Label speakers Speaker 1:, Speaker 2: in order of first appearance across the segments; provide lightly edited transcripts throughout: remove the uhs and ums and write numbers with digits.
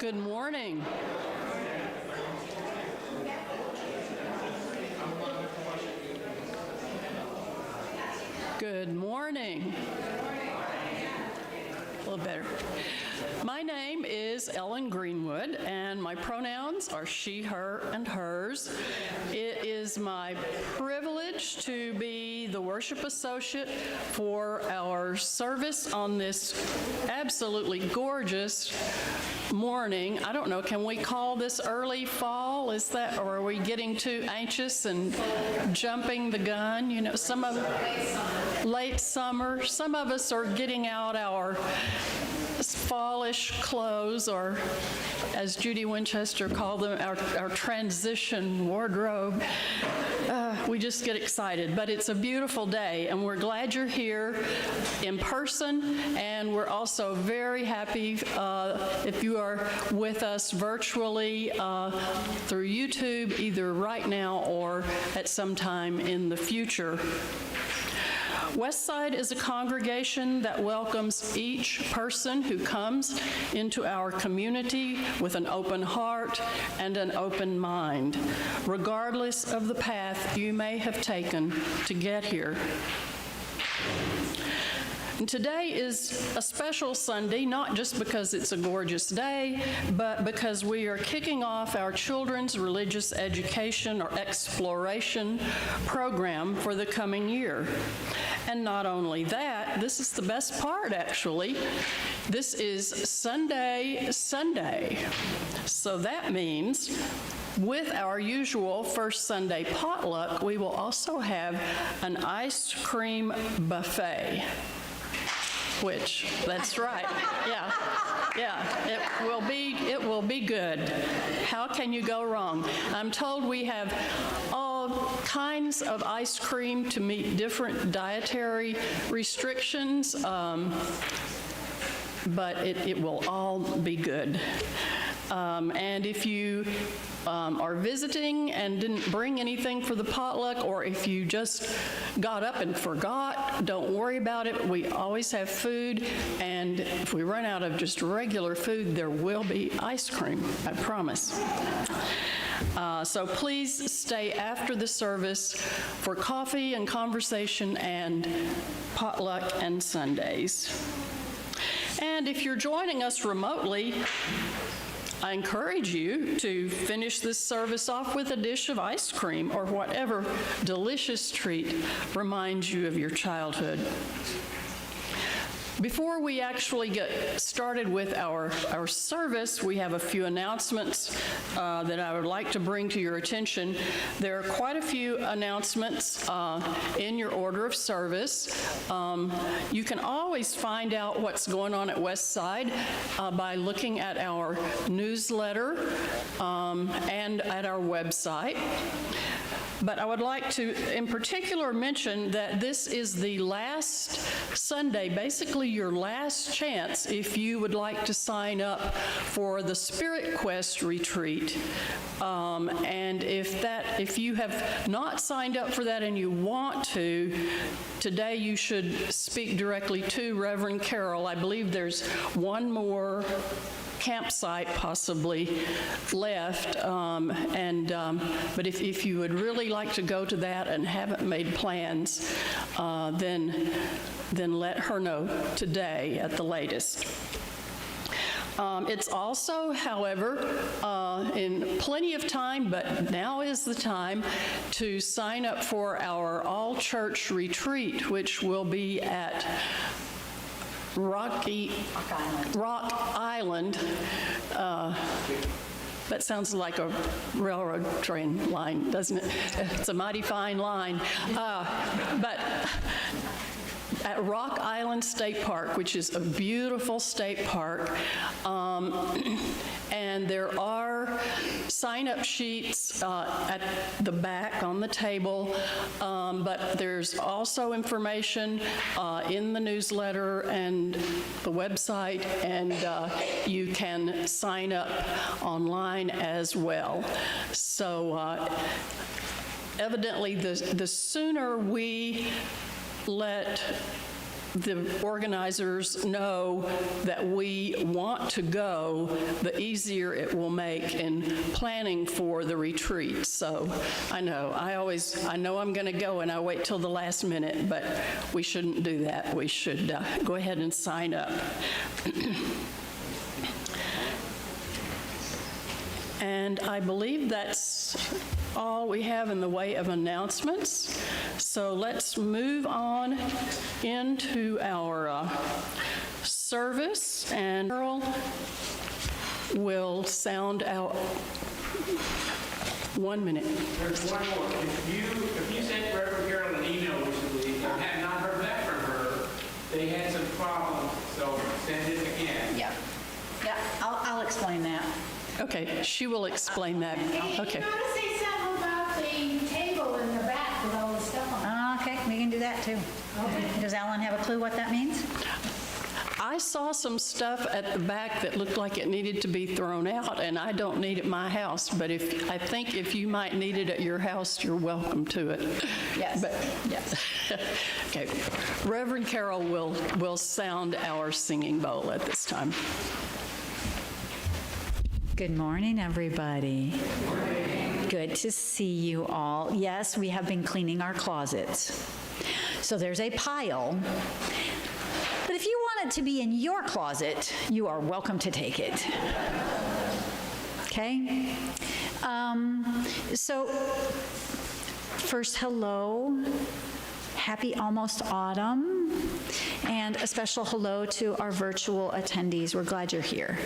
Speaker 1: Good morning. Good morning. A little better. My name is Ellen Greenwood, and my pronouns are she, her, and hers. It is my privilege to be the worship associate for our service on this absolutely gorgeous morning. I don't know, can we call this early fall? Is that, or are we getting too anxious and jumping the gun? You know, some of late summer, some of us are getting out our fallish clothes, or as Judy Winchester called them, our transition wardrobe. We just get excited, but it's a beautiful day, and we're glad you're here in person, and we're also very happy if you are with us virtually through YouTube, either right now or at some time in the future. Westside is a congregation that welcomes each person who comes into our community with an open heart and an open mind, regardless of the path you may have taken to get here. And today is a special Sunday, not just because it's a gorgeous day, but because we are kicking off our children's religious education or exploration program for the coming year. And not only that, this is the best part actually, this is Sundae Sunday. So that means with our usual first Sunday potluck, we will also have an ice cream buffet. Which, that's right, yeah, it will be good. How can you go wrong? I'm told we have all kinds of ice cream to meet different dietary restrictions, but it will all be good. And if you are visiting and didn't bring anything for the potluck, or if you just got up and forgot, don't worry about it. We always have food, and if we run out of just regular food, there will be ice cream, I promise. So please stay after the service for coffee and conversation and potluck and sundaes. And if you're joining us remotely, I encourage you to finish this service off with a dish of ice cream or whatever delicious treat reminds you of your childhood. Before we actually get started with our service, we have a few announcements that I would like to bring to your attention. There are quite a few announcements in your order of service. You can always find out what's going on at Westside by looking at our newsletter and at our website. But I would like to, in particular, mention that this is the last Sunday, basically your last chance if you would like to sign up for the Spirit Quest retreat. And if you have not signed up for that and you want to, today you should speak directly to Reverend Carol. I believe there's one more campsite possibly left, but if you would really like to go to that and haven't made plans, then let her know today at the latest. It's also, however, in plenty of time, but now is the time to sign up for our all-church retreat, which will be at Rock Island. That sounds like a railroad train line, doesn't it? It's a mighty fine line. But at Rock Island State Park, which is a beautiful state park, and there are sign-up sheets at the back on the table, but there's also information in the newsletter and the website, and you can sign up online as well. So evidently the sooner we let the organizers know that we want to go, the easier it will make in planning for the retreat. So I know I'm going to go and I wait till the last minute, but we shouldn't do that. We should go ahead and sign up. And I believe that's all we have in the way of announcements. So let's move on into our service, and Carol will sound out. 1 minute.
Speaker 2: There's one more. If you sent Reverend Carol an email recently and have not heard back from her, they had some problems, so send it again.
Speaker 3: Yeah, I'll explain that.
Speaker 1: Okay, she will explain that. Okay.
Speaker 4: You want to say something about the table in the back with all the stuff on it?
Speaker 3: Okay, we can do that too. Okay. Does Alan have a clue what that means?
Speaker 1: I saw some stuff at the back that looked like it needed to be thrown out, and I don't need it at my house, but I think if you might need it at your house, you're welcome to it.
Speaker 3: Yes.
Speaker 1: But,
Speaker 3: Yes.
Speaker 1: okay. Reverend Carol will sound our singing bowl at this time.
Speaker 3: Good morning, everybody. Good morning. Good to see you all. Yes, we have been cleaning our closets. So there's a pile. But if you want it to be in your closet, you are welcome to take it. Okay? So first, hello. Happy almost autumn. And a special hello to our virtual attendees. We're glad you're here.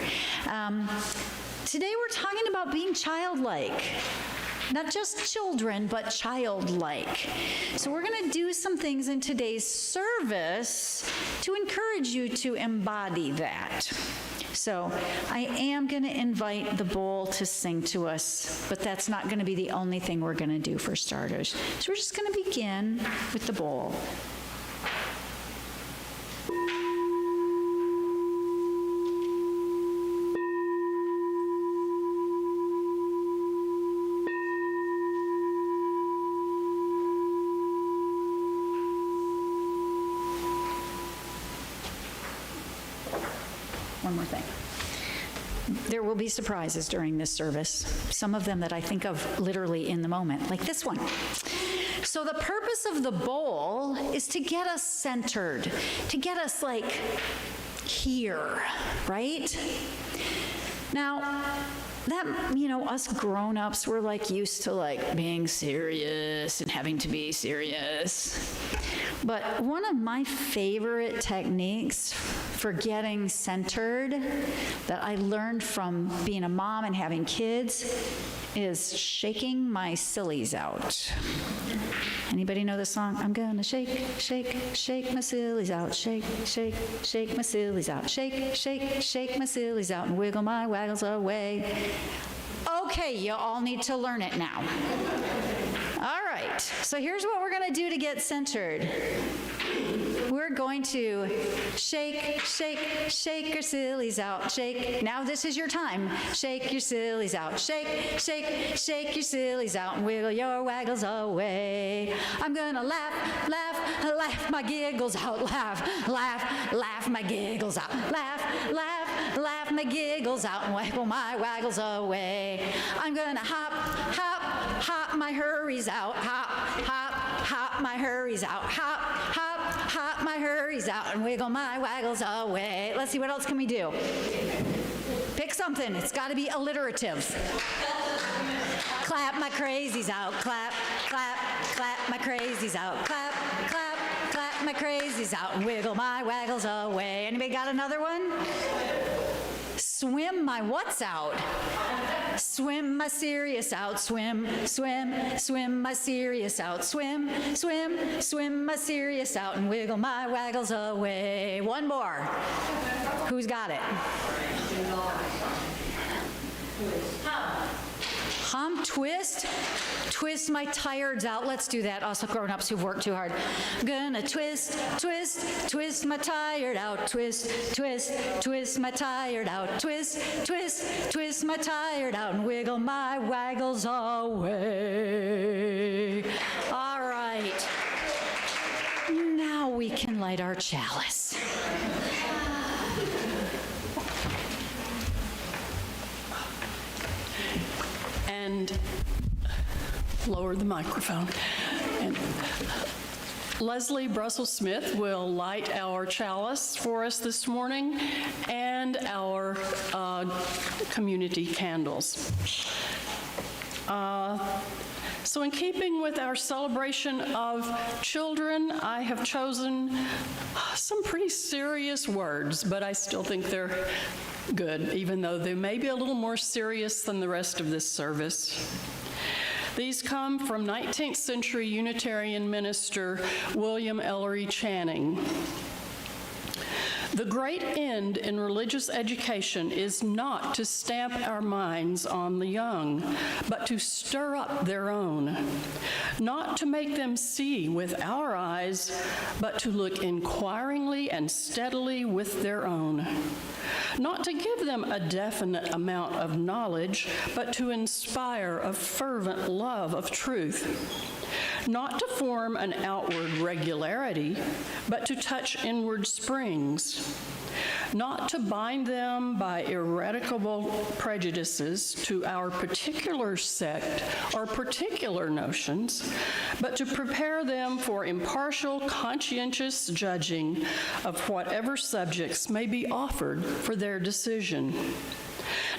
Speaker 3: Today we're talking about being childlike. Not just children, but childlike. So we're going to do some things in today's service to encourage you to embody that. So I am going to invite the bowl to sing to us, but that's not going to be the only thing we're going to do for starters. So we're just going to begin with the bowl. One more thing. There will be surprises during this service, some of them that I think of literally in the moment, like this one. So the purpose of the bowl is to get us centered, to get us like here, right? Now, that, us grown-ups, we're like used to like being serious and having to be serious. But one of my favorite techniques for getting centered that I learned from being a mom and having kids is shaking my sillies out. Anybody know this song? I'm gonna shake, shake, shake my sillies out. Shake, shake, shake my sillies out. Shake, shake, shake my sillies out and wiggle my waggles away. Okay, you all need to learn it now. All right, so here's what we're gonna do to get centered. We're going to shake, shake, shake your sillies out. Shake. Now this is your time. Shake your sillies out. Shake, shake, shake your sillies out and wiggle your waggles away. I'm gonna laugh, laugh, laugh my giggles out. Laugh, laugh, laugh my giggles out. Laugh, laugh, laugh my giggles out and wiggle my waggles away. I'm gonna hop, hop, hop my hurries out. Hop, hop, hop my hurries out. Hop, hop, hop my hurries out and wiggle my waggles away. Let's see, what else can we do? Pick something. It's got to be alliterative. Clap my crazies out. Clap, clap, clap my crazies out. Clap, clap, clap my crazies out and wiggle my waggles away. Anybody got another one? Swim my what's out? Swim my serious out. Swim, swim, swim my serious out. Swim, swim, swim my serious out and wiggle my waggles away. One more. Who's got it? Hum, twist. Twist my tireds out. Let's do that. Also, grown-ups who've worked too hard. Gonna twist, twist, twist my tired out. Twist, twist, twist my tired out. Twist, twist, twist my tired out and wiggle my waggles away. All right. Now we we can light our chalice.
Speaker 1: And lower the microphone. And Leslie Brussels-Smith will light our chalice for us this morning and our community candles. So in keeping with our celebration of children, I have chosen some pretty serious words, but I still think they're good, even though they may be a little more serious than the rest of this service. These come from 19th century Unitarian minister William Ellery Channing. The great end in religious education is not to stamp our minds on the young, but to stir up their own. Not to make them see with our eyes, but to look inquiringly and steadily with their own. Not to give them a definite amount of knowledge, but to inspire a fervent love of truth. Not to form an outward regularity, but to touch inward springs. Not to bind them by irrevocable prejudices to our particular sect or particular notions, but to prepare them for impartial, conscientious judging of whatever subjects may be offered for their decision.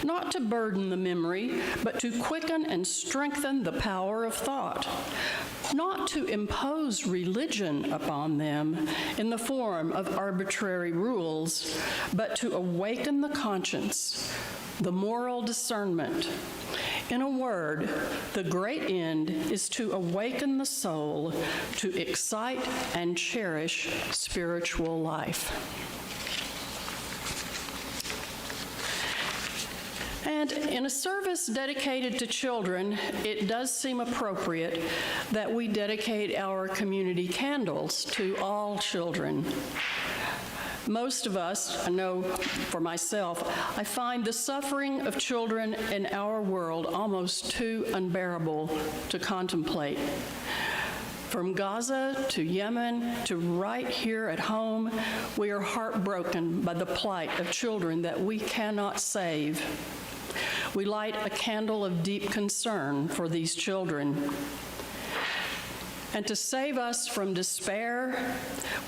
Speaker 1: Not to burden the memory, but to quicken and strengthen the power of thought. Not to impose religion upon them in the form of arbitrary rules, but to awaken the conscience, the moral discernment. In a word, the great end is to awaken the soul to excite and cherish spiritual life. And in a service dedicated to children, it does seem appropriate that we dedicate our community candles to all children. Most of us, I know for myself, I find the suffering of children in our world almost too unbearable to contemplate. From Gaza to Yemen to right here at home, we are heartbroken by the plight of children that we cannot save. We light a candle of deep concern for these children. And to save us from despair,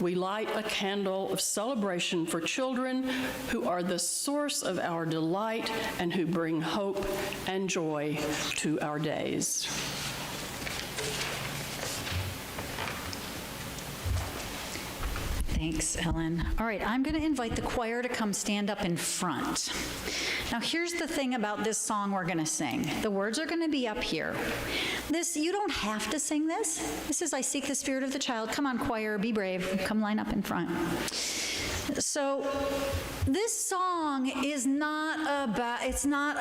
Speaker 1: we light a candle of celebration for children who are the source of our delight and who bring hope and joy to our days.
Speaker 3: Thanks, Ellen. All right, I'm going to invite the choir to come stand up in front. Now, here's the thing about this song we're going to sing. The words are going to be up here. You don't have to sing this. This is I Seek the Spirit of the Child. Come on, choir, be brave. Come line up in front. So this song is not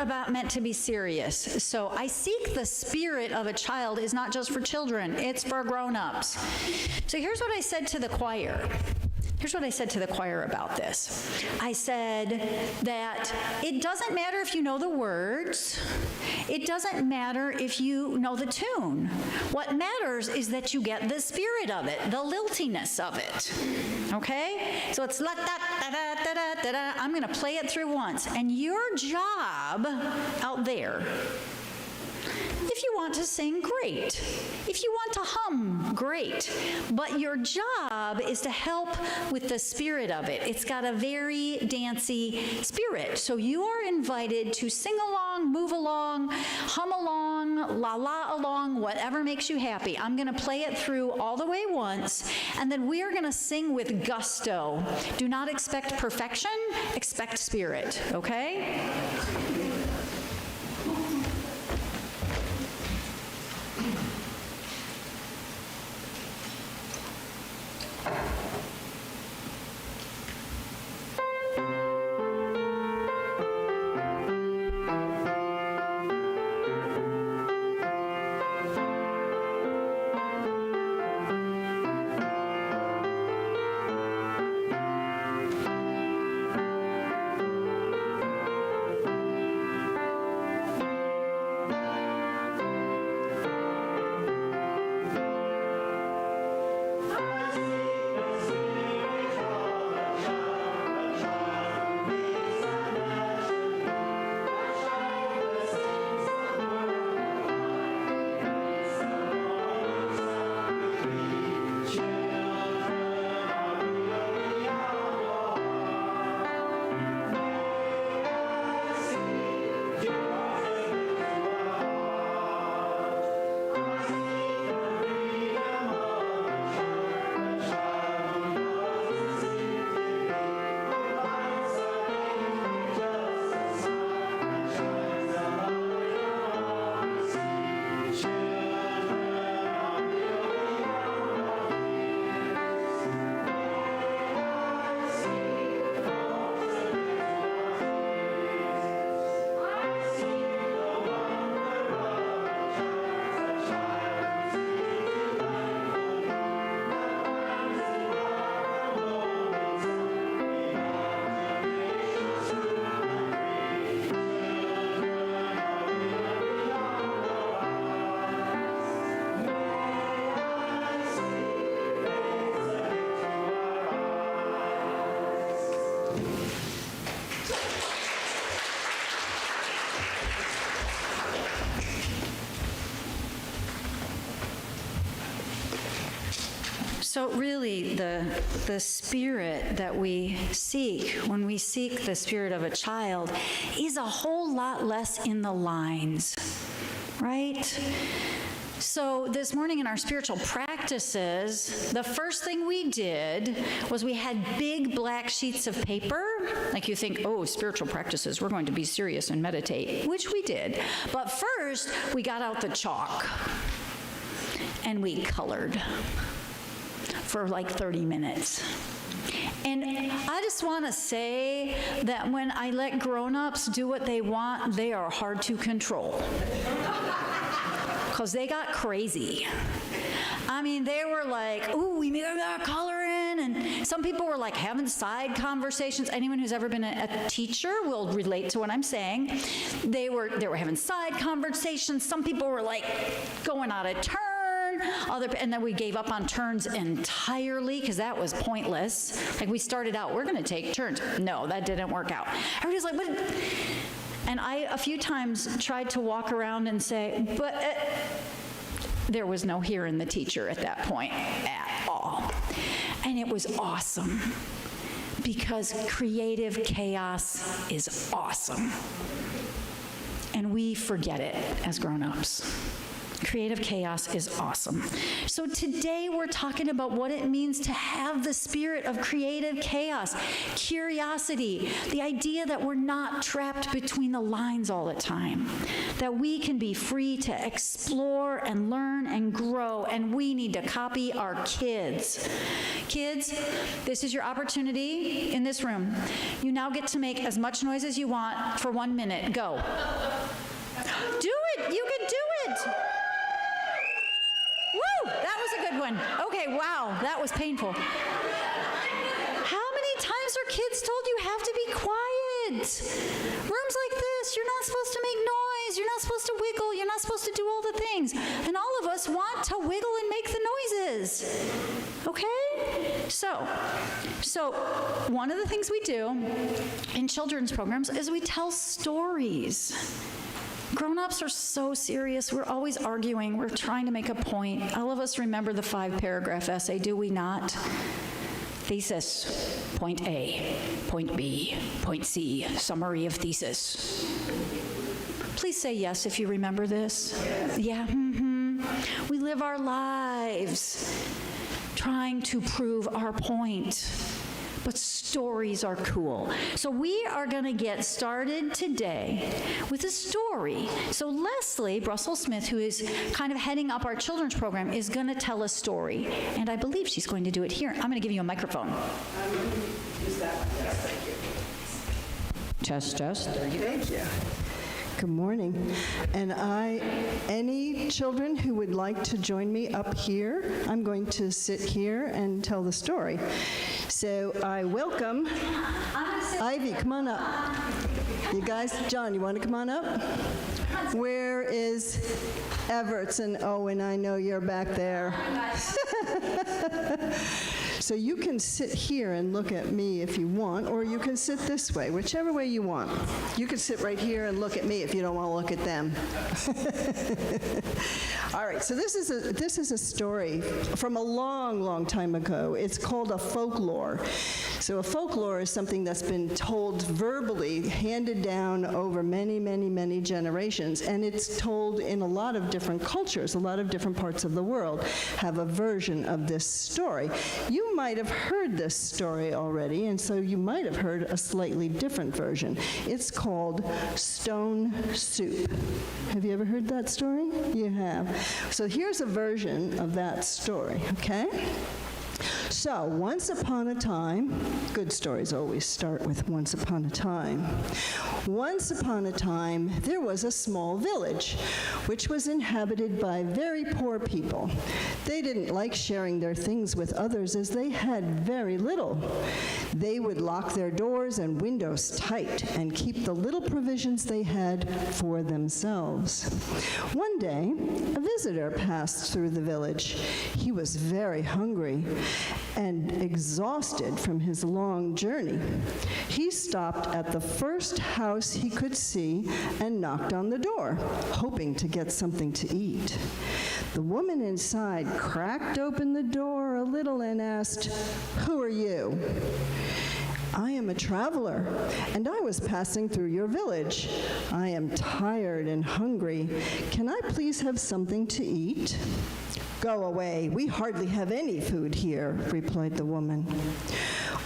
Speaker 3: about meant to be serious. So I Seek the Spirit of a Child is not just for children, it's for grown-ups. So here's what I said to the choir. Here's what I said to the choir about this. I said that it doesn't matter if you know the words. It doesn't matter if you know the tune. What matters is that you get the spirit of it, the liltiness of it. Okay? So it's la da da da da da da da. I'm going to play it through once. And your job out there, if you want to sing, great. If you want to hum, great. But your job is to help with the spirit of it. It's got a very dancey spirit. So you are invited to sing along, move along, hum along, la-la along, whatever makes you happy. I'm going to play it through all the way once, and then we are going to sing with gusto. Do not expect perfection, expect spirit, okay? So really, the spirit that we seek when we seek the spirit of a child is a whole lot less in the lines, right? So this morning in our spiritual practices, the first thing we did was we had big black sheets of paper. Like you think, oh, spiritual practices, we're going to be serious and meditate, which we did. But first, we got out the chalk and we colored for like 30 minutes. And I just want to say that when I let grown-ups do what they want, they are hard to control. Because they got crazy. I mean, they were like, ooh, we made our color in. And some people were like having side conversations. Anyone who's ever been a teacher will relate to what I'm saying. They were having side conversations. Some people were like going out of turn. And then we gave up on turns entirely because that was pointless. Like we started out, we're going to take turns. No, that didn't work out. Everybody's like, what? And I, a few times, tried to walk around and say, but there was no hearing the teacher at that point at all. And it was awesome because creative chaos is awesome. And we forget it as grown-ups. Creative chaos is awesome. So today we're talking about what it means to have the spirit of creative chaos, curiosity, the idea that we're not trapped between the lines all the time, that we can be free to explore and learn and grow, and we need to copy our kids. Kids, this is your opportunity in this room. You now get to make as much noise as you want for 1 minute. Go. Do it. You can do it. Woo! That was a good one. Okay, wow, that was painful. How many times are kids told you have to be quiet? Rooms like this, you're not supposed to make noise, you're not supposed to wiggle, you're not supposed to do all the things. And all of us want to wiggle and make the noises. Okay? So one of the things we do in children's programs is we tell stories. Grown-ups are so serious. We're always arguing. We're trying to make a point. All of us remember the 5-paragraph essay, do we not? Thesis, point A, point B, point C, summary of thesis. Please say yes if you remember this. Yeah, We live our lives trying to prove our point. But stories are cool. So we are going to get started today with a story. So Leslie Brussel-Smith, who is kind of heading up our children's program, is going to tell a story. And I believe she's going to do it here. I'm going to give you a microphone. Test.
Speaker 5: Thank you. Good morning. And any children who would like to join me up here, I'm going to sit here and tell the story. So I welcome Ivy, come on up. You guys, John, you want to come on up? Where is Everton? Oh, and I know you're back there. So you can sit here and look at me if you want, or you can sit this way, whichever way you want. You can sit right here and look at me if you don't want to look at them. All right, so this is a story from a long, long time ago. It's called a folklore. So a folklore is something that's been told verbally, handed down over many, many, many generations, and it's told in a lot of different cultures. A lot of different parts of the world have a version of this story. You might have heard this story already, and so you might have heard a slightly different version. It's called Stone Soup. Have you ever heard that story? You have. So here's a version of that story, okay? So, once upon a time, good stories always start with once upon a time. Once upon a time, there was a small village, which was inhabited by very poor people. They didn't like sharing their things with others as they had very little. They would lock their doors and windows tight and keep the little provisions they had for themselves. One day, a visitor passed through the village. He was very hungry and exhausted from his long journey. He stopped at the first house he could see and knocked on the door, hoping to get something to eat. The woman inside cracked open the door a a little and asked, "Who are you?" "I am a traveler, and I was passing through your village. I am tired and hungry. Can I please have something to eat?" "Go away. We hardly have any food here," replied the woman.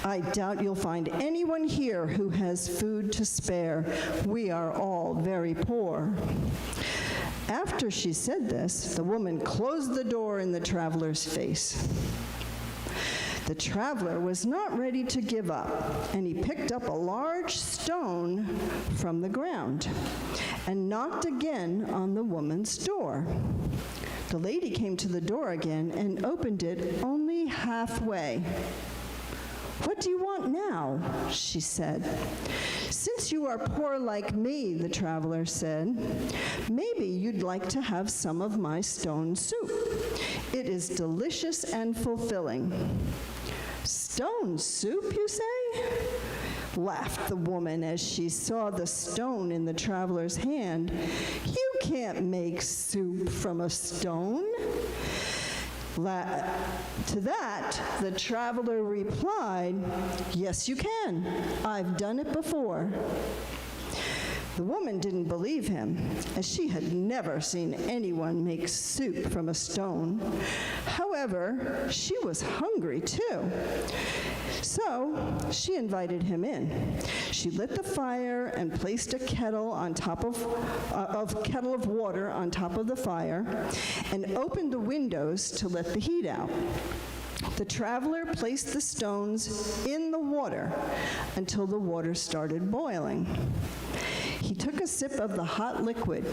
Speaker 5: "I doubt you'll find anyone here who has food to spare. We are all very poor." After she said this, the woman closed the door in the traveler's face. The traveler was not ready to give up, and he picked up a large stone from the ground and knocked again on the woman's door. The lady came to the door again and opened it only halfway. "What do you want now?" she said. "Since you are poor like me," the traveler said, "maybe you'd like to have some of my stone soup. It is delicious and fulfilling." "Stone soup, you say?" laughed the woman as she saw the stone in the traveler's hand. "You can't make soup from a stone." To that, the traveler replied, "Yes, you can. I've done it before." The woman didn't believe him, as she had never seen anyone make soup from a stone. However, she was hungry too. So she invited him in. She lit the fire and placed a kettle of water on top of the fire and opened the windows to let the heat out. The traveler placed the stones in the water until the water started boiling. He took a sip of the hot liquid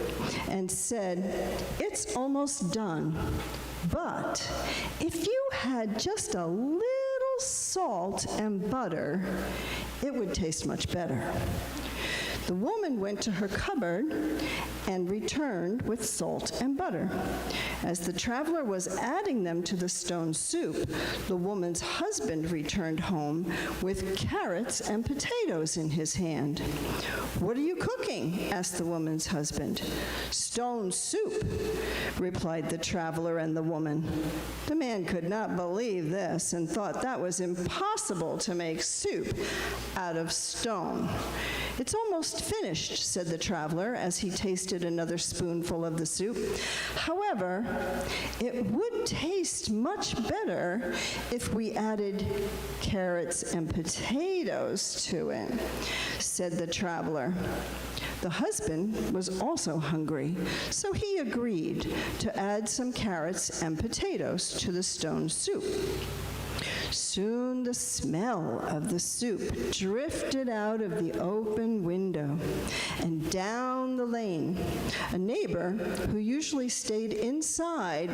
Speaker 5: and said, "It's almost done, but if you had just a little salt and butter, it would taste much better." The woman went to her cupboard and returned with salt and butter. As the traveler was adding them to the stone soup, the woman's husband returned home with carrots and potatoes in his hand. "What are you cooking?" asked the woman's husband. "Stone soup," replied the traveler and the woman. The man could not believe this and thought that was impossible to make soup out of stone. "It's almost finished," said the traveler as he tasted another spoonful of the soup. "However, it would taste much better if we added carrots and potatoes to it," said the traveler. The husband was also hungry, so he agreed to add some carrots and potatoes to the stone soup. Soon the smell of the soup drifted out of the open window and down the lane. A neighbor who usually stayed inside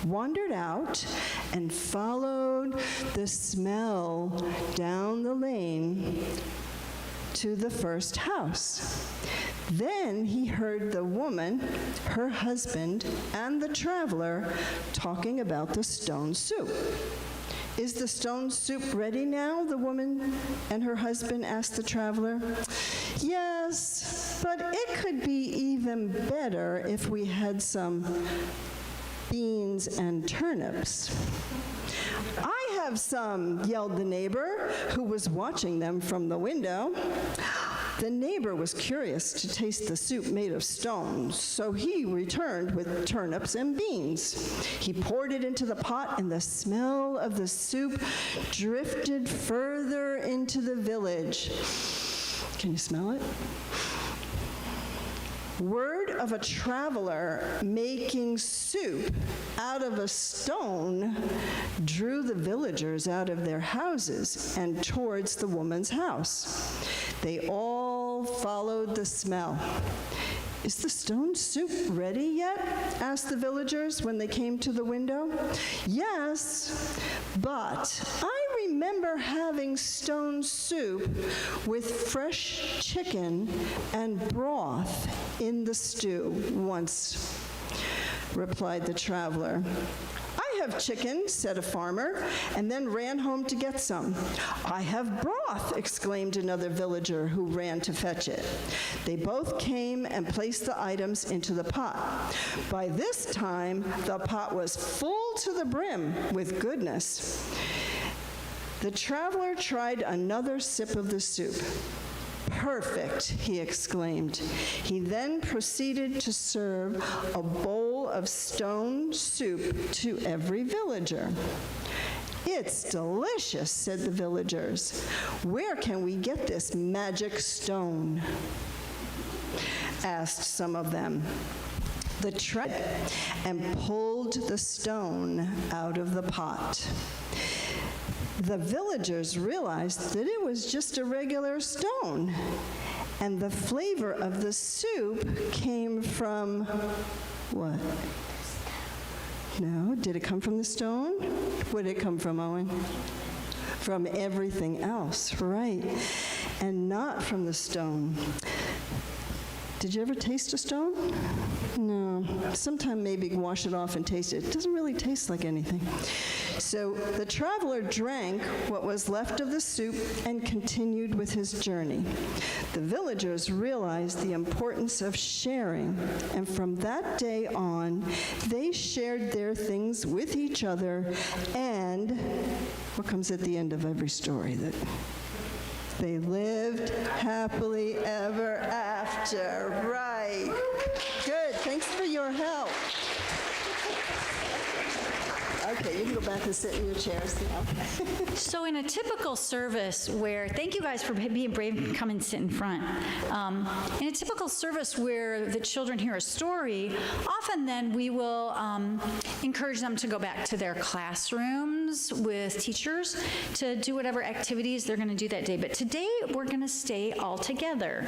Speaker 5: wandered out and followed the smell down the lane to the first house. Then he heard the woman, her husband, and the traveler talking about the stone soup. "Is the stone soup ready now?" the woman and her husband asked the traveler. "Yes, but it could be even better if we had some beans and turnips." "I have some," yelled the neighbor, who was watching them from the window. The neighbor was curious to taste the soup made of stones, so he returned with turnips and beans. He poured it into the pot, and the smell of the soup drifted further into the village. Can you smell it? Word of a traveler making soup out of a stone drew the villagers out of their houses and towards the woman's house. They all followed the smell. "Is the stone soup ready yet?" asked the villagers when they came to the window. "Yes, but I remember having stone soup with fresh chicken and broth in the stew once," replied the traveler. "I "I have chicken," said a farmer, and then ran home to get some. "I have broth," exclaimed another villager who ran to fetch it. They both came and placed the items into the pot. By this time, the pot was full to the brim with goodness. The traveler tried another sip of the soup. "Perfect," he exclaimed. He then proceeded to serve a bowl of stone soup to every villager. "It's delicious," said the villagers. "Where can we get this magic stone?" asked some of them. The traveler and pulled the stone out of the pot. The villagers realized that it was just a regular stone, and the flavor of the soup came from what? No, did it come from the stone? Where did it come from, Owen? From everything else, right, and not from the stone. Did you ever taste a stone? No. Sometime maybe wash it off and taste it. It doesn't really taste like anything. So the traveler drank what was left of the soup and continued with his journey. The villagers realized the importance of sharing, and from that day on, they shared their things with each other, and what comes at the end of every story? That they lived happily ever after. Right. Good. Thanks for your help. Okay, you can go back and sit in your chairs now.
Speaker 3: So in a typical service where, thank you guys for being brave and come and sit in front. In a typical service where the children hear a story, often then we will encourage them to go back to their classrooms with teachers to do whatever activities they're going to do that day. But today we're going to stay all together.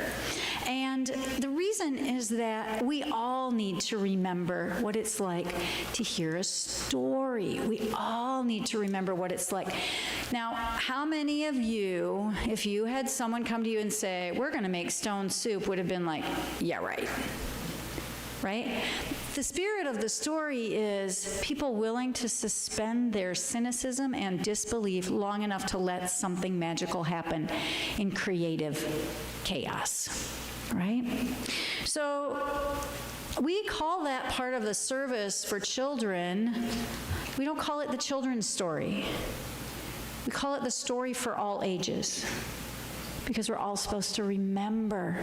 Speaker 3: And the reason is that we all need to remember what it's like to hear a story. We all need to remember what it's like. Now, how many of you, if you had someone come to you and say, "We're going to make stone soup," would have been like, "Yeah, right." Right? The spirit of the story is people willing to suspend their cynicism and disbelief long enough to let something magical happen in creative chaos. Right? So we call that part of the service for children, we don't call it the children's story. We call it the story for all ages, because we're all supposed to remember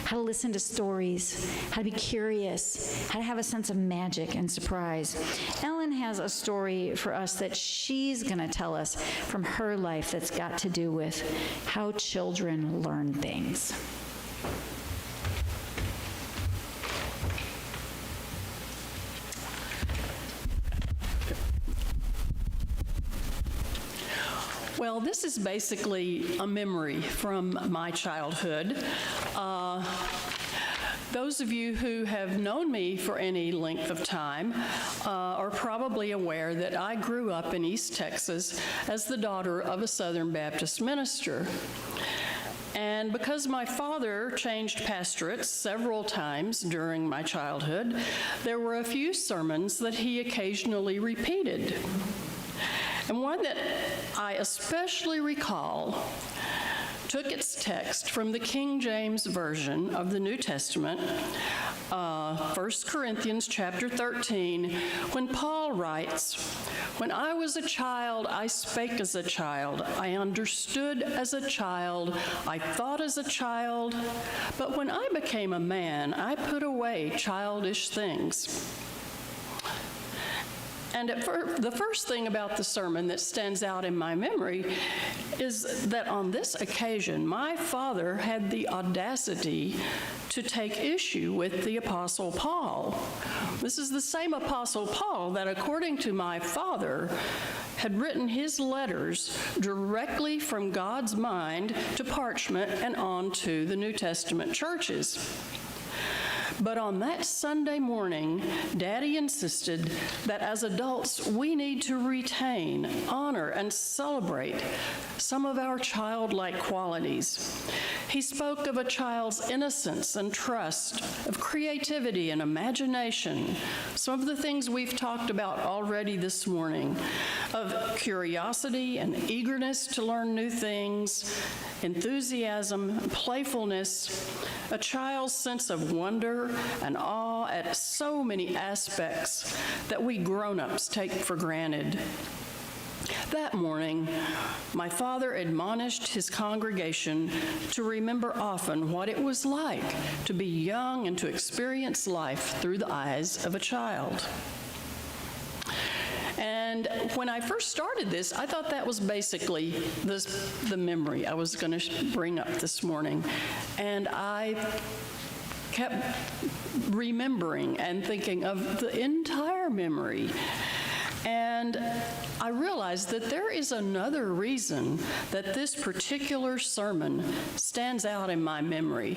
Speaker 3: how to listen to stories, how to be curious, how to have a sense of magic and surprise. Ellen has a story for us that she's going to tell us from her life that's got to do with how children learn things.
Speaker 1: Well, this is basically a memory from my childhood. Those of you who have known me for any length of time are probably aware that I grew up in East Texas as the daughter of a Southern Baptist minister. And because my father changed pastorates several times during my childhood, there were a few sermons that he occasionally repeated. And one that I especially recall took its text from the King James Version of the New Testament, 1 Corinthians chapter 13, when Paul writes, "When I was a child, I spake as a child. I understood as a child. I thought as a child. But when I became a man, I put away childish things." And the first thing about the sermon that stands out in my memory is that on this occasion, my father had the audacity to take issue with the Apostle Paul. This is the same Apostle Paul that, according to my father, had written his letters directly from God's mind to parchment and on to the New Testament churches. But on that Sunday morning, Daddy insisted that as adults, we need to retain, honor, and celebrate some of our childlike qualities. He spoke of a child's innocence and trust, of creativity and imagination, some of the things we've talked about already this morning, of curiosity and eagerness to learn new things, enthusiasm, playfulness, a child's sense of wonder and awe at so many aspects that we grown-ups take for granted. That morning, my father admonished his congregation to remember often what it was like to be young and to experience life through the eyes of a child. And when I first started this, I thought that was basically the memory I was going to bring up this morning. And I kept remembering and thinking of the entire memory. And I realized that there is another reason that this particular sermon stands out in my memory.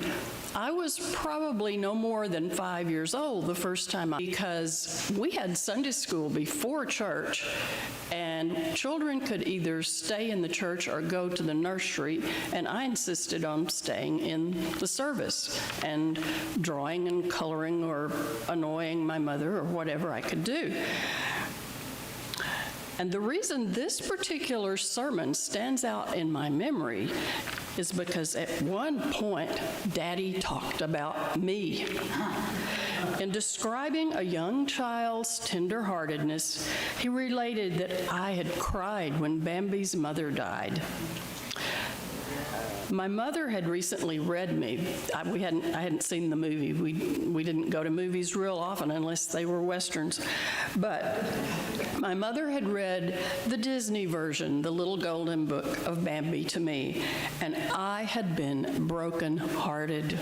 Speaker 1: I was probably no more than 5 years old the first time, because we had Sunday school before church, and children could either stay in the church or go to the nursery, and I insisted on staying in the service and drawing and coloring or annoying my mother or whatever I could do. And the reason this particular sermon stands out in my memory is because at one point, Daddy talked about me. In describing a young child's tenderheartedness, he related that I had cried when Bambi's mother died. My mother had recently read me. I hadn't seen the movie. We didn't go to movies real often unless they were Westerns. But my mother had read the Disney version, The Little Golden Book of Bambi, to me, and I had been broken-hearted.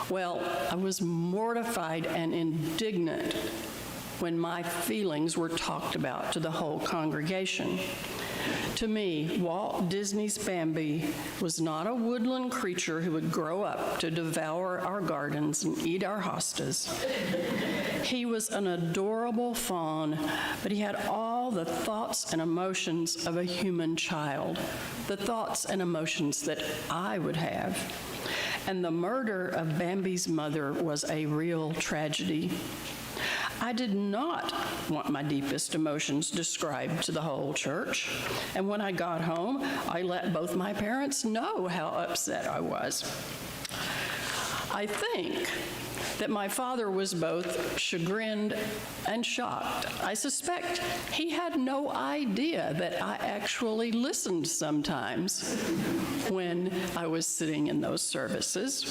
Speaker 1: Well, I was mortified and indignant when my feelings were talked about to the whole congregation. To me, Walt Disney's Bambi was not a woodland creature who would grow up to devour our gardens and eat our hostas. He was an adorable fawn, but he had all the thoughts and emotions of a human child, the thoughts and emotions that I would have. And the murder of Bambi's mother was a real tragedy. I did not want my deepest emotions described to the whole church. And when I got home, I let both my parents know how upset I was. I think that my father was both chagrined and shocked. I suspect he had no idea that I actually listened sometimes when I was sitting in those services.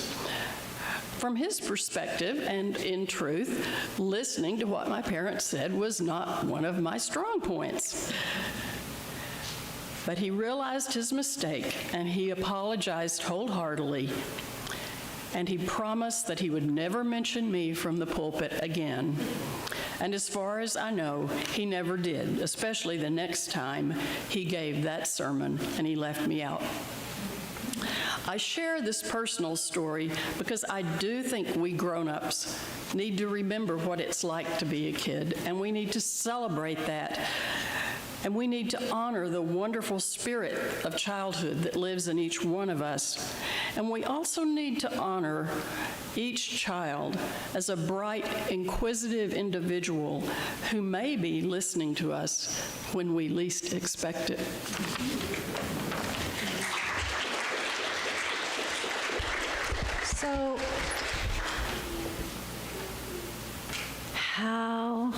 Speaker 1: From his perspective, and in truth, listening to what my parents said was not one of my strong points. But he realized his mistake, and he apologized wholeheartedly. And he promised that he would never mention me from the pulpit again. And as far as I know, he never did, especially the next time he gave that sermon and he left me out. I share this personal story because I do think we grown-ups need to remember what it's like to be a kid, and we need to celebrate that. And we need to honor the wonderful spirit of childhood that lives in each one of us. And we also need to honor each child as a bright, inquisitive individual who may be listening to us when we least expect it.
Speaker 3: So, how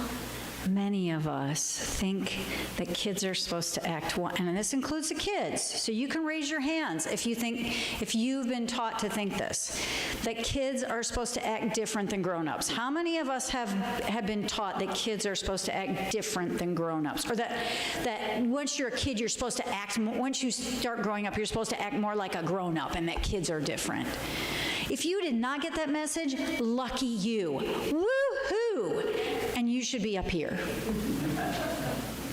Speaker 3: many of us think that kids are supposed to act one, and this includes the kids, so you can raise your hands if you've been taught to think this, that kids are supposed to act different than grown-ups. How many of us have been taught that kids are supposed to act different than grown-ups, or that once you're a kid, you're supposed to act, once you start growing up, you're supposed to act more like a grown-up, and that kids are different? If you did not get that message, lucky you. Woo-hoo! And you should be up here.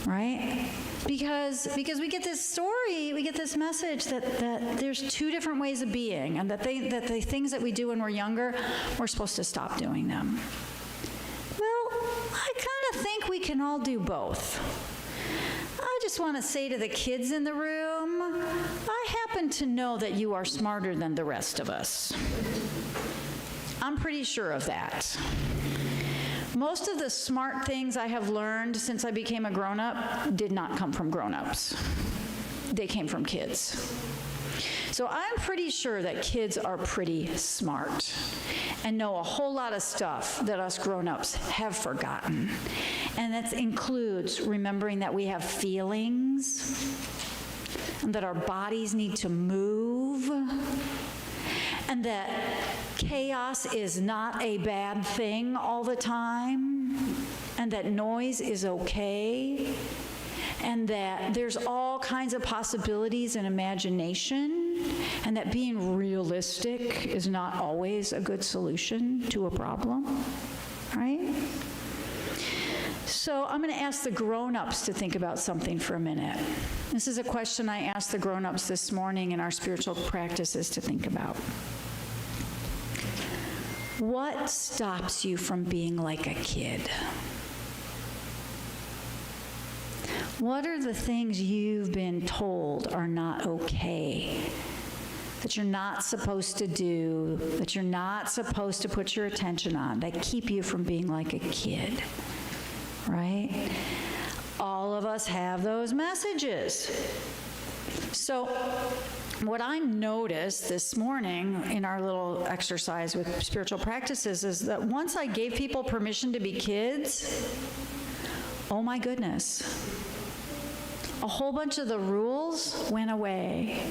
Speaker 3: Right? Because we get this story, we get this message that there's two different ways of being, and that the things that we do when we're younger, we're supposed to stop doing them. Well, I kind of think we can all do both. I just want to say to the kids in the room, I happen to know that you are smarter than the rest of us. I'm pretty sure of that. Most of the smart things I have learned since I became a grown-up did not come from grown-ups. They came from kids. So I'm pretty sure that kids are pretty smart and know a whole lot of stuff that us grown-ups have forgotten. And that includes remembering that we have feelings and that our bodies need to move and that chaos is not a bad thing all the time and that noise is okay and that there's all kinds of possibilities and imagination, and that being realistic is not always a good solution to a problem, right? So I'm going to ask the grown-ups to think about something for a minute. This is a question I asked the grown-ups this morning in our spiritual practices to think about. What stops you from being like a kid? What are the things you've been told are not okay, that you're not supposed to do, that you're not supposed to put your attention on, that keep you from being like a kid, right? All of us have those messages. So what I noticed this morning in our little exercise with spiritual practices is that once I gave people permission to be kids, oh my goodness, a whole bunch of the rules went away.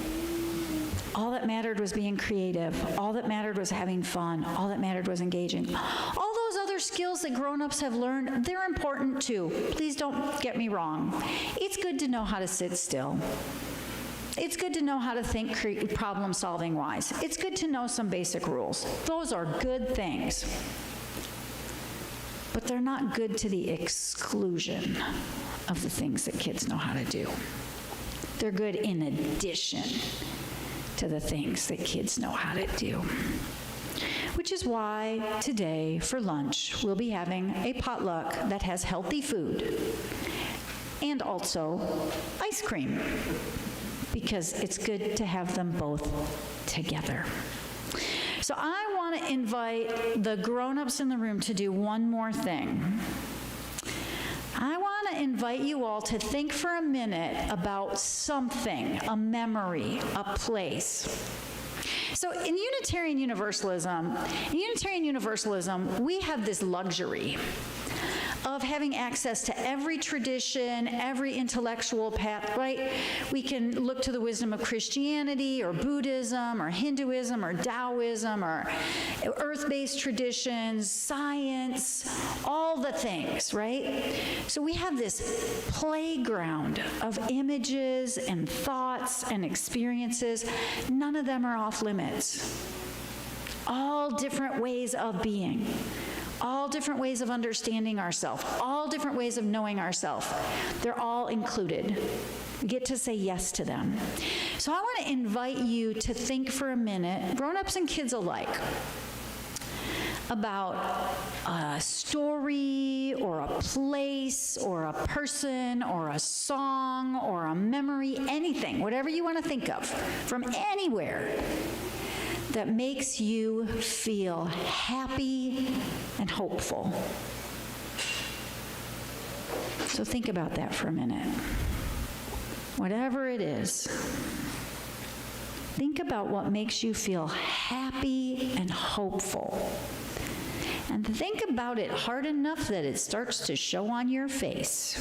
Speaker 3: All that mattered was being creative. All that mattered was having fun. All that mattered was engaging. All those other skills that grown-ups have learned, they're important too. Please don't get me wrong. It's good to know how to sit still. It's good to know how to think problem-solving wise. It's good to know some basic rules. Those are good things. But they're not good to the exclusion of the things that kids know how to do. They're good in addition to the things that kids know how to do. Which is why today for lunch we'll be having a potluck that has healthy food and also ice cream, because it's good to have them both together. So I want to invite the grown-ups in the room to do one more thing. I want to invite you all to think for a minute about something, a memory, a place. So in Unitarian Universalism, we have this luxury of having access to every tradition, every intellectual path, right? We can look to the wisdom of Christianity or Buddhism or Hinduism or Taoism or earth-based traditions, science, all the things, right? So we have this playground of images and thoughts and experiences. None of them are off limits. All different ways of being. All different ways of understanding ourselves, all different ways of knowing ourselves. They're all included. We get to say yes to them. So I want to invite you to think for a minute, grown-ups and kids alike, about a story or a place or a person or a song or a memory, anything, whatever you want to think of, from anywhere, that makes you feel happy and hopeful. So think about that for a minute. Whatever it is, think about what makes you feel happy and hopeful. And think about it hard enough that it starts to show on your face.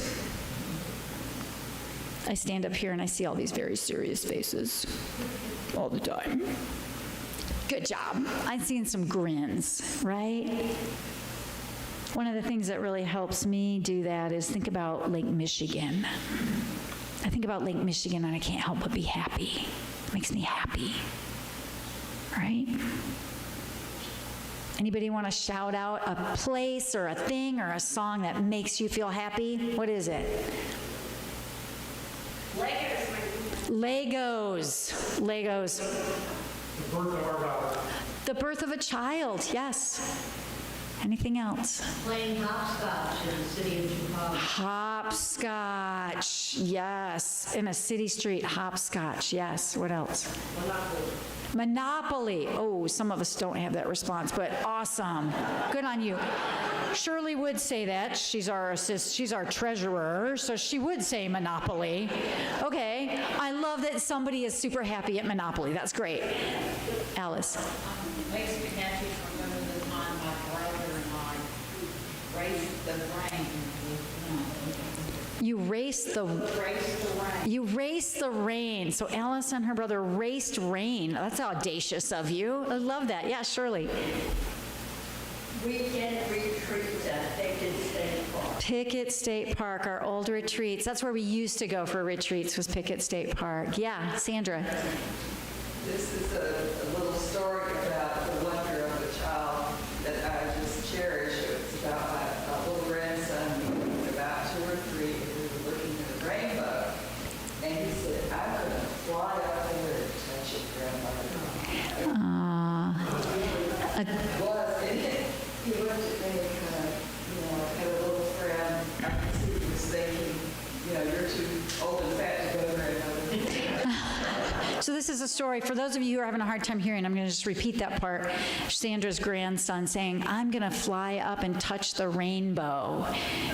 Speaker 3: I stand up here and I see all these very serious faces all the time. Good job. I've seen some grins, right? One of the things that really helps me do that is think about Lake Michigan. I think about Lake Michigan and I can't help but be happy. It makes me happy, right? Anybody want to shout out a place or a thing or a song that makes you feel happy? What is it? Legos. The birth of our daughter. The birth of a child, yes. Anything else?
Speaker 4: Playing hopscotch in the city of Chicago.
Speaker 3: Hopscotch, yes. In a city street, hopscotch, yes. What else? Monopoly. Oh, some of us don't have that response, but awesome. Good on you. Shirley would say that. She's our treasurer, so she would say Monopoly. Okay. I love that somebody is super happy at Monopoly. That's great. Alice.
Speaker 6: It makes me happy to remember the time my brother and I raced the rain.
Speaker 3: You raced the
Speaker 6: Raced the rain.
Speaker 3: You raced the rain. So Alice and her brother raced rain. That's audacious of you. I love that. Yeah, Shirley.
Speaker 6: Weekend retreat at Pickett State Park.
Speaker 3: Pickett State Park, our old retreats. That's where we used to go for retreats, was Pickett State Park. Yeah, Sandra.
Speaker 7: This is a little story about the wonder of a child that I just cherish. It's about my little grandson, about 2 or 3, and we were looking at a rainbow. And he said, I'm going to fly up there and touch it, Grandmother. It was, and he looked at me and kind of, had a little frown. I could see he was thinking, you're too old and fat to go, Grandmother.
Speaker 3: So this is a story, for those of you who are having a hard time hearing, I'm going to just repeat that part. Sandra's grandson saying, I'm going to fly up and touch the rainbow.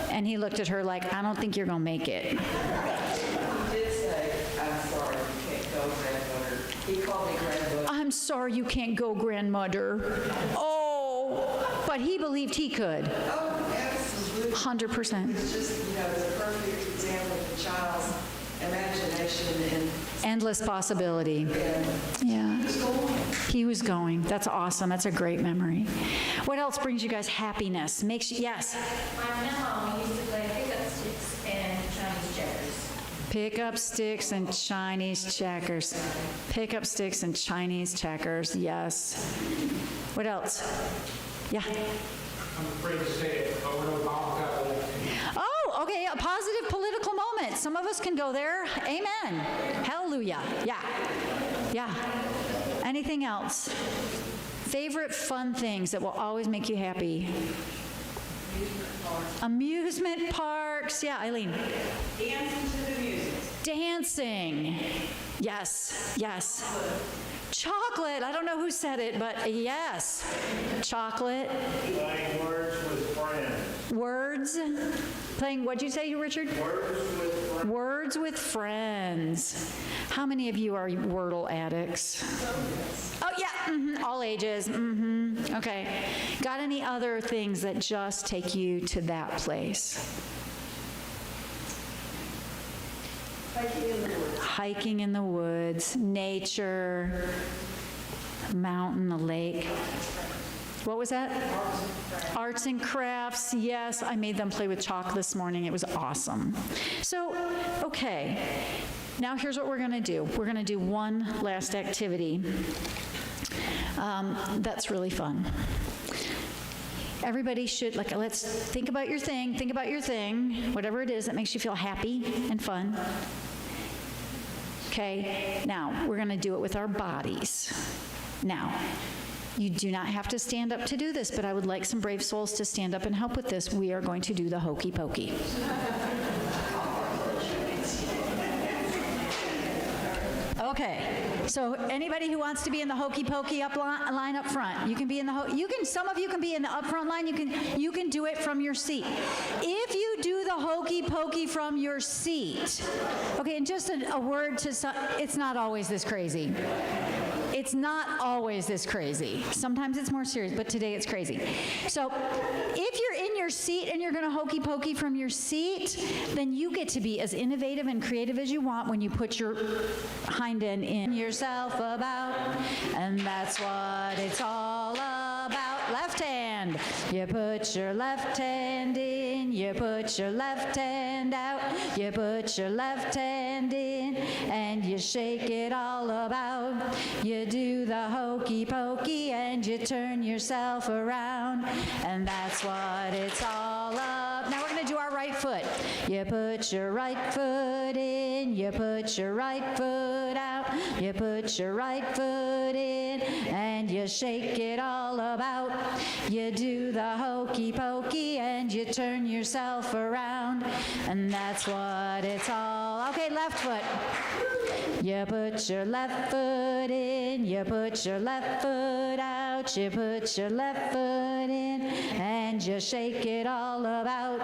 Speaker 3: And he looked at her like, I don't think you're going to make it.
Speaker 7: He did say, I'm sorry, you can't go, Grandmother. He called me Grandmother.
Speaker 3: I'm sorry you can't go, grandmother. Oh, but he believed he could.
Speaker 7: Oh, absolutely.
Speaker 3: 100%.
Speaker 7: It's just, it's a perfect example of a child's imagination and
Speaker 3: Endless possibility. Yeah. He was going. That's awesome. That's a great memory. What else brings you guys happiness? Makes you, yes?
Speaker 4: My mom used to play pickup sticks and Chinese checkers.
Speaker 3: Pick up sticks and Chinese checkers. Pick up sticks and Chinese checkers. Yes. What else? Yeah.
Speaker 2: I'm afraid to say it, but we're going to bomb out
Speaker 3: Oh, okay. A positive political moment. Some of us can go there. Amen. Hallelujah. Yeah. Yeah. Anything else? Favorite fun things that will always make you happy? Amusement parks. Yeah, Eileen.
Speaker 6: Dancing to the music.
Speaker 3: Dancing. Yes. Yes. Chocolate. I don't know who said it, but yes. Chocolate.
Speaker 8: Playing words with friends.
Speaker 3: Words. Playing, what'd you say, Richard?
Speaker 8: Words with friends.
Speaker 3: Words with friends. How many of you are Wordle addicts? Oh, yeah. All ages. Okay. Got any other things that just take you to that place? Hiking in the woods, nature, mountain, a lake. What was that? Arts and crafts. Yes, I made them play with chalk this morning. It was awesome. So, okay. Now here's what we're going to do. We're going to do one last activity. That's really fun. Everybody should, let's think about your thing, whatever it is that makes you feel happy and fun. Okay, now we're going to do it with our bodies. Now, you do not have to stand up to do this, but I would like some brave souls to stand up and help with this. We are going to do the hokey pokey. Okay, so anybody who wants to be in the hokey pokey line up front, you can be in the some of you can be in the up front line. You can do it from your seat. If you do the hokey pokey from your seat, okay, and just a word to it's not always this crazy. It's not always this crazy. Sometimes it's more serious, but today it's crazy. So if you're in your seat and you're going to hokey pokey from your seat, then you get to be as innovative and creative as you want when you put your hind end in yourself about, and that's what it's all about. Left hand. You put your left hand in, you put your left hand out, you put your left hand in, and you shake it all about. You do the hokey pokey and you turn yourself around, and that's what it's all about. Now we're going to do our right foot. You put your right foot in, you put your right foot out, you put your right foot in, and you shake it all about. You do the hokey pokey, and you turn yourself around, and that's what it's all. Okay, left foot. You put your left foot in, you put your left foot out, you put your left foot in, and you shake it all about.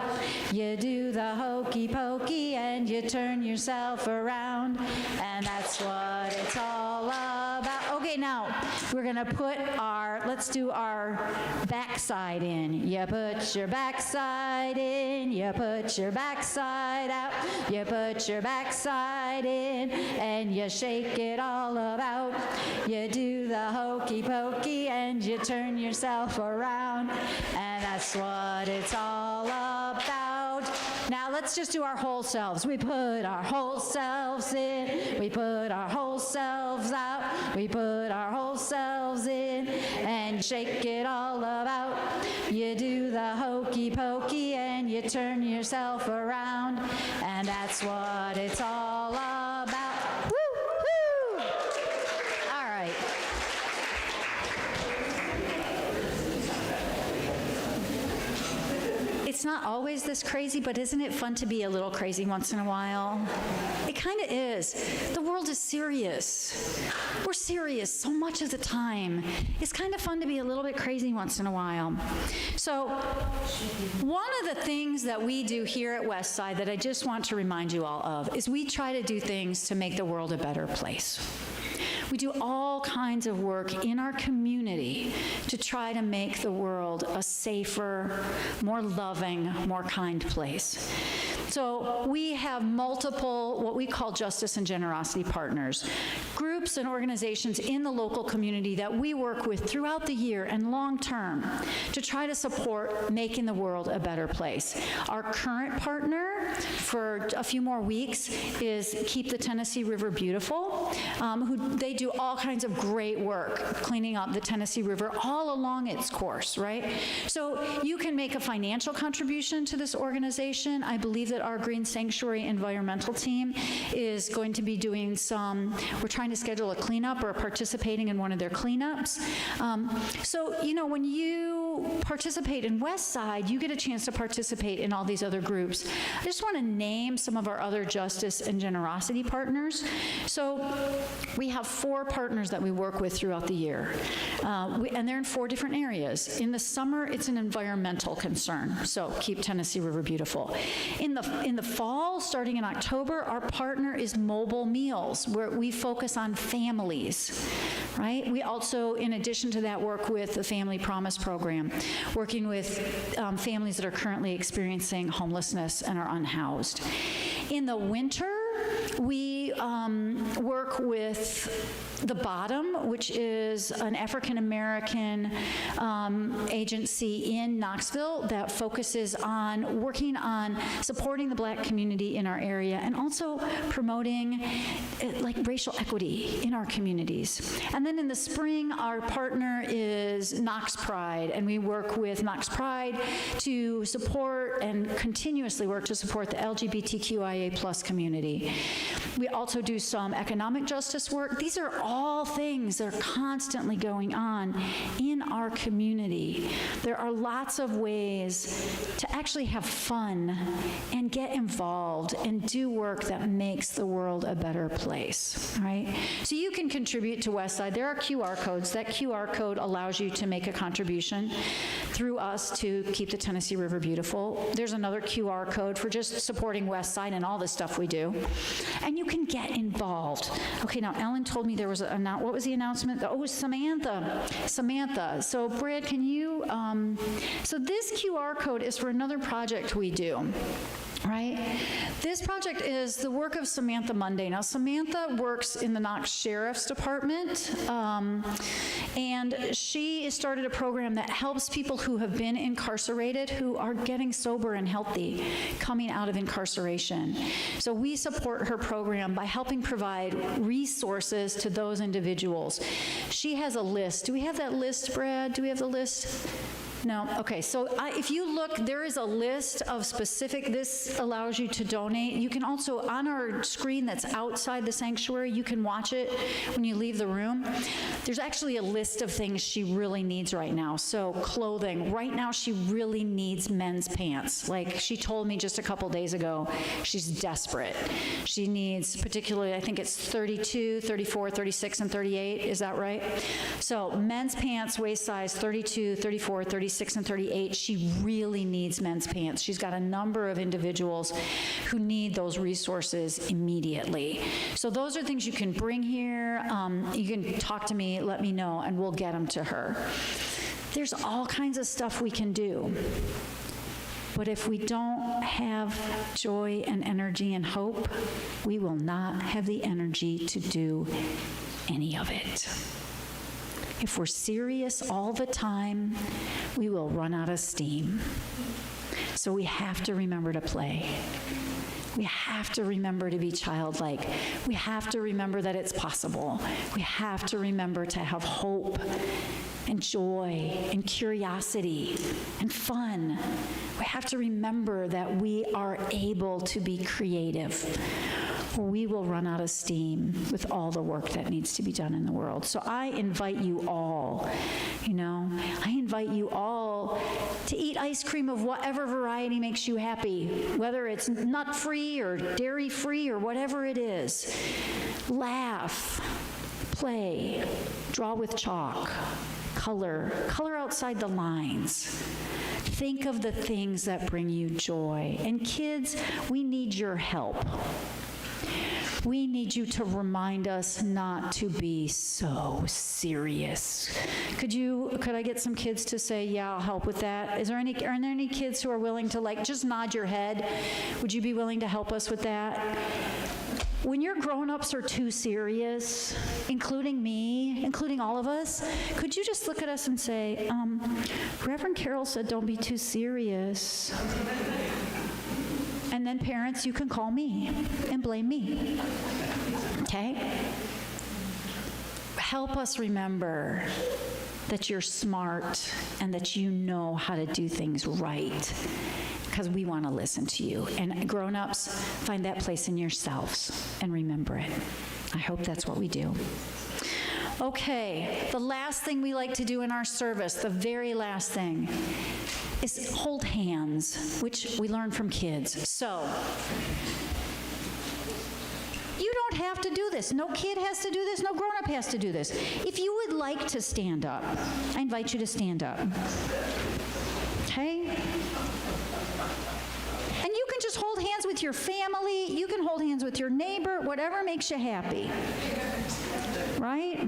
Speaker 3: You do the hokey pokey, and you turn yourself around, and that's what it's all about. Okay, now we're gonna put let's do our backside in. You put your backside in, you put your backside out, you put your backside in, and you shake it all about. You do the hokey pokey, and you turn yourself around, and that's what it's all about. Now let's just do our whole selves. We put our whole selves in, we put our whole selves out, we put our whole selves in, and shake it all about. You do the hokey pokey, and you turn yourself around, and that's what it's all about. Woo, woo. All right. It's not always this crazy, but isn't it fun to be a little crazy once in a while? It kind of is. The world is serious. We're serious so much of the time. It's kind of fun to be a little bit crazy once in a while. So one of the things that we do here at Westside that I just want to remind you all of is we try to do things to make the world a better place. We do all kinds of work in our community to try to make the world a safer, more loving, more kind place. So we have multiple, what we call justice and generosity partners, groups and organizations in the local community that we work with throughout the year and long term to try to support making the world a better place. Our current partner for a few more weeks is Keep the Tennessee River Beautiful, they do all kinds of great work cleaning up the Tennessee River all along its course, right? So you can make a financial contribution to this organization. I believe that our Green Sanctuary environmental team is going to be doing we're trying to schedule a cleanup or participating in one of their cleanups. So, you know, when you participate in Westside, you get a chance to participate in all these other groups. I just want to name some of our other justice and generosity partners. So we have 4 partners that we work with throughout the year, and they're in 4 different areas. In the summer, it's an environmental concern, so Keep Tennessee River Beautiful. In the fall, starting in October, our partner is Mobile Meals, where we focus on families, right? We also, in addition to that, work with the Family Promise Program, working with families that are currently experiencing homelessness and are unhoused. In the winter, we work with the Bottom, which is an African-American agency in Knoxville that focuses on working on supporting the Black community in our area and also promoting like racial equity in our communities. And then in the spring, our partner is Knox Pride, and we work with Knox Pride to support and continuously work to support the LGBTQIA+ community. We also do some economic justice work. These are all things that are constantly going on in our community. There are lots of ways to actually have fun and get involved and do work that makes the world a better place, right? So you can contribute to Westside. There are QR codes. That QR code allows you to make a contribution through us to Keep the Tennessee River Beautiful. There's another QR code for just supporting Westside and all the stuff we do. And you can get involved. Okay, now Ellen told me there was what was the announcement? Oh, it was Samantha. Samantha. So Brad, can you, so this QR code is for another project we do. Right? This project is the work of Samantha Monday. Now, Samantha works in the Knox Sheriff's Department, and she started a program that helps people who have been incarcerated, who are getting sober and healthy, coming out of incarceration. So we support her program by helping provide resources to those individuals. She has a list. Do we have that list, Brad? Do we have the list? No, okay, so if you look, there is a list of specific, this allows you to donate. You can also, on our screen that's outside the sanctuary, you can watch it when you leave the room. There's actually a list of things she really needs right now. So clothing, right now she really needs men's pants. Like she told me just a couple days ago, she's desperate. She needs, particularly, I think it's 32, 34, 36, and 38, is that right? So men's pants, waist size 32, 34, 36, and 38. She really needs men's pants. She's got a number of individuals who need those resources immediately. So those are things you can bring here. You can talk to me, let me know, and we'll get them to her. There's all kinds of stuff we can do. But if we don't have joy and energy and hope, we will not have the energy to do any of it. If we're serious all the time, we will run out of steam. So we have to remember to play. We have to remember to be childlike. We have to remember that it's possible. We have to remember to have hope and joy and curiosity and fun. We have to remember that we are able to be creative, or we will run out of steam with all the work that needs to be done in the world. So I invite you all, I invite you all to eat ice cream of whatever variety makes you happy, whether it's nut-free or dairy-free or whatever it is. Laugh, play, draw with chalk, color outside the lines. Think of the things that bring you joy. And kids, we need your help. We need you to remind us not to be so serious. Could I get some kids to say, yeah, I'll help with that? Are there any kids who are willing to just nod your head? Would you be willing to help us with that? When your grown-ups are too serious, including me, including all of us, could you just look at us and say, Reverend Carol said don't be too serious. And then parents, you can call me and blame me, okay? Help us remember that you're smart and that you know how to do things right, because we want to listen to you. And grown-ups, find that place in yourselves and remember it. I hope that's what we do. Okay, the last thing we like to do in our service, the very last thing, is hold hands, which we learn from kids. So, you don't have to do this. No kid has to do this. No grown-up has to do this. If you would like to stand up, I invite you to stand up. Okay? And you can just hold hands with your family. You can hold hands with your neighbor, whatever makes you happy. Right?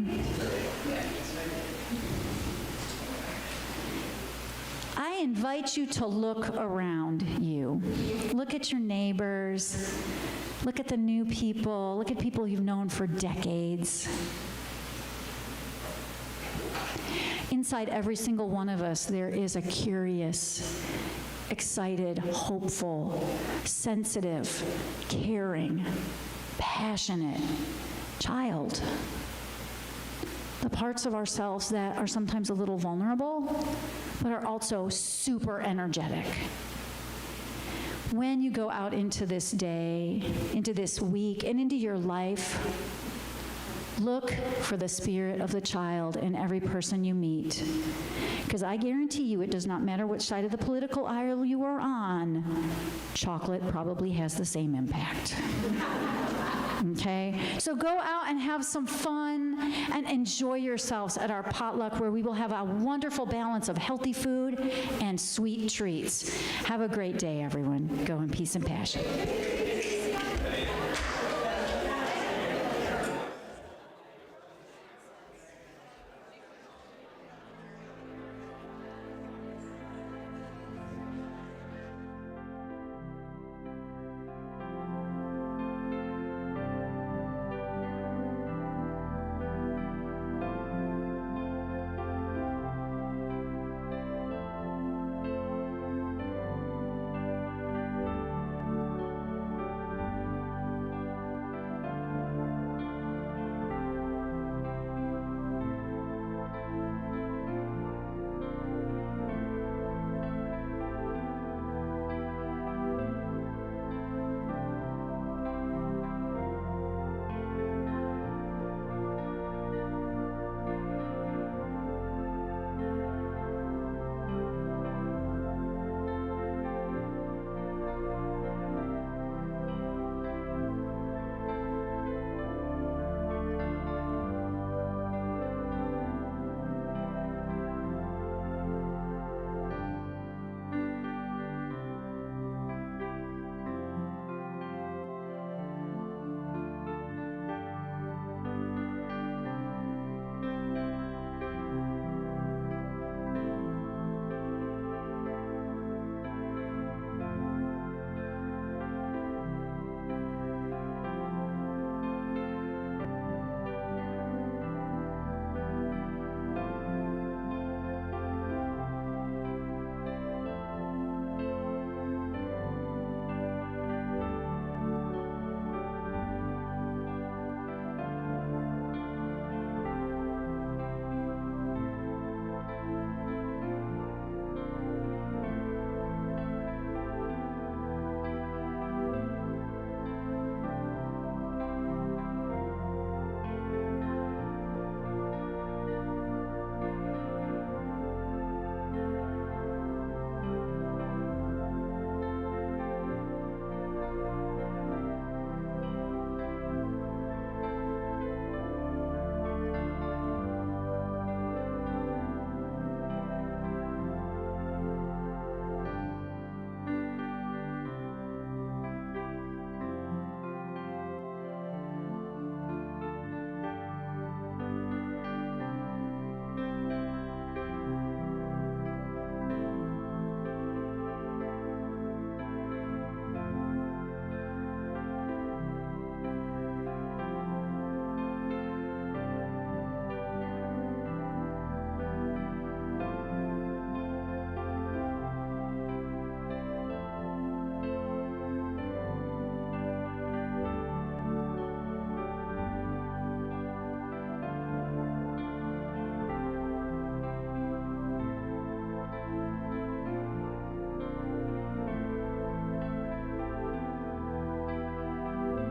Speaker 3: I invite you to look around you. Look at your neighbors. Look at the new people. Look at people you've known for decades. Inside every single one of us, there is a curious, excited, hopeful, sensitive, caring, passionate child. The parts of ourselves that are sometimes a little vulnerable, but are also super energetic. When you go out into this day, into this week, and into your life, look for the spirit of the child in every person you meet. Because I guarantee you, it does not matter which side of the political aisle you are on, chocolate probably has the same impact. Okay? So go out and have some fun and enjoy yourselves at our potluck, where we will have a wonderful balance of healthy food and sweet treats. Have a great day, everyone. Go in peace and passion.